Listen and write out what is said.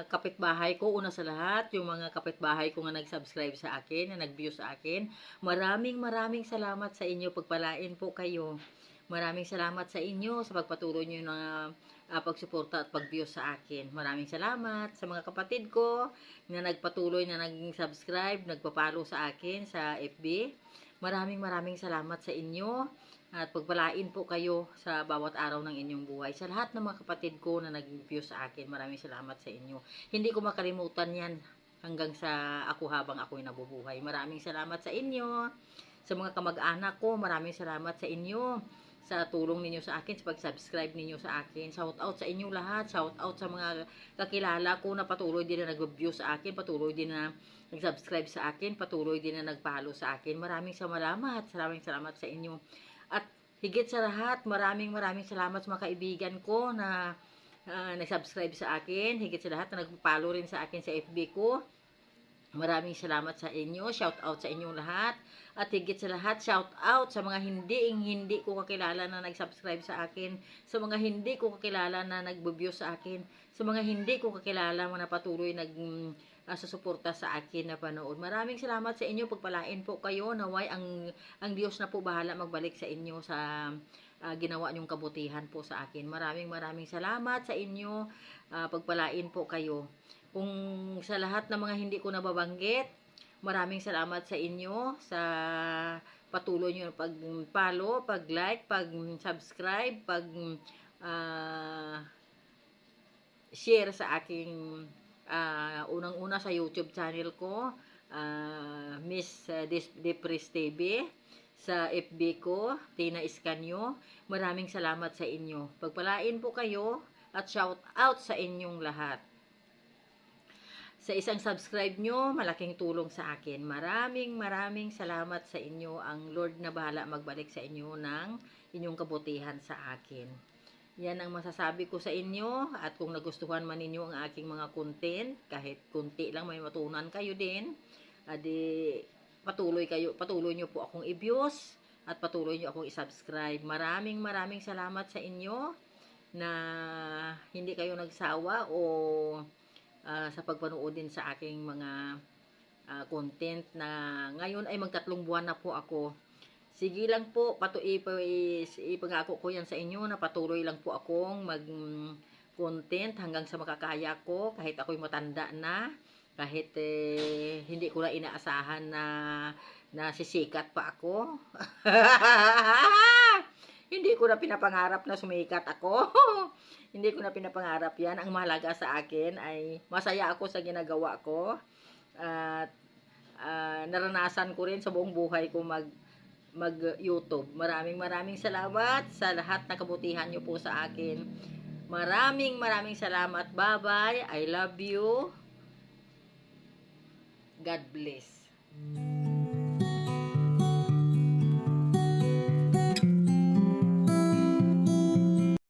kapitbahay ko, una sa lahat, yung mga kapitbahay ko nga nag-subscribe sa akin, na nag-view sa akin, maraming salamat sa inyo, pagpalain po kayo. Maraming salamat sa inyo sa pagpatuloy nyo na pagsuporta at pag-view sa akin. Maraming salamat sa mga kapatid ko na nagpatuloy na nag-subscribe, nagpa-follow sa akin sa FB. Maraming salamat sa inyo at pagpalain po kayo sa bawat araw ng inyong buhay. Sa lahat ng mga kapatid ko na nag-view sa akin, maraming salamat sa inyo. Hindi ko makalimutan yan hanggang sa ako habang ako'y nabubuhay. Maraming salamat sa inyo. Sa mga kamag-anak ko, maraming salamat sa inyo sa tulong ninyo sa akin, sa pag-subscribe ninyo sa akin. Shout out sa inyo lahat. Shout out sa mga kakilala ko na patuloy din na nag-view sa akin, patuloy din na nag-subscribe sa akin, patuloy din na nag-follow sa akin. Maraming salamat sa inyo. At higit sa lahat, maraming salamat sa mga kaibigan ko na nag-subscribe sa akin. Higit sa lahat na nag-follow rin sa akin sa FB ko. Maraming salamat sa inyo. Shout out sa inyong lahat. At higit sa lahat, shout out sa mga hindi ko kakilala na nag-subscribe sa akin, sa mga hindi ko kakilala na nag-view sa akin, sa mga hindi ko kakilala na patuloy susuporta sa akin na panood. Maraming salamat sa inyo. Pagpalain po kayo. Naway ang Diyos na po bahala magbalik sa inyo sa ginawa nyong kabutihan po sa akin. Maraming salamat sa inyo. Pagpalain po kayo. Kung sa lahat ng mga hindi ko nababanggit, maraming salamat sa inyo sa patuloy nyo pag-follow, pag-like, pag-subscribe, share sa aking unang-una sa YouTube channel ko, Miss Depres TV, sa FB ko, Tina Iscanio. Maraming salamat sa inyo. Pagpalain po kayo at shout out sa inyong lahat. Sa isang subscribe nyo, malaking tulong sa akin. Maraming salamat sa inyo. Ang Lord na bahala magbalik sa inyo ng inyong kabutihan sa akin. Yan ang masasabi ko sa inyo. At kung nagustuhan man ninyo ang aking mga content, kahit kunti lang may matunan kayo din, adi patuloy nyo po akong i-views at patuloy nyo akong i-subscribe. Maraming salamat sa inyo na hindi kayo nagsawa o sa pagpanood din sa aking mga content na ngayon ay magtatlong buwan na po ako. Sige lang po, ipangako ko yan sa inyo na patuloy lang po akong mag-content hanggang sa makakaya ko, kahit ako'y matanda na, kahit hindi ko na inaasahan na sisikat pa ako. Hindi ko na pinapangarap na sumikat ako. Hindi ko na pinapangarap yan. Ang mahalaga sa akin ay masaya ako sa ginagawa ko. At naranasan ko rin sa buong buhay ko mag-YouTube. Maraming salamat sa lahat na kabutihan nyo po sa akin. Maraming salamat. Bye-bye. I love you. God bless.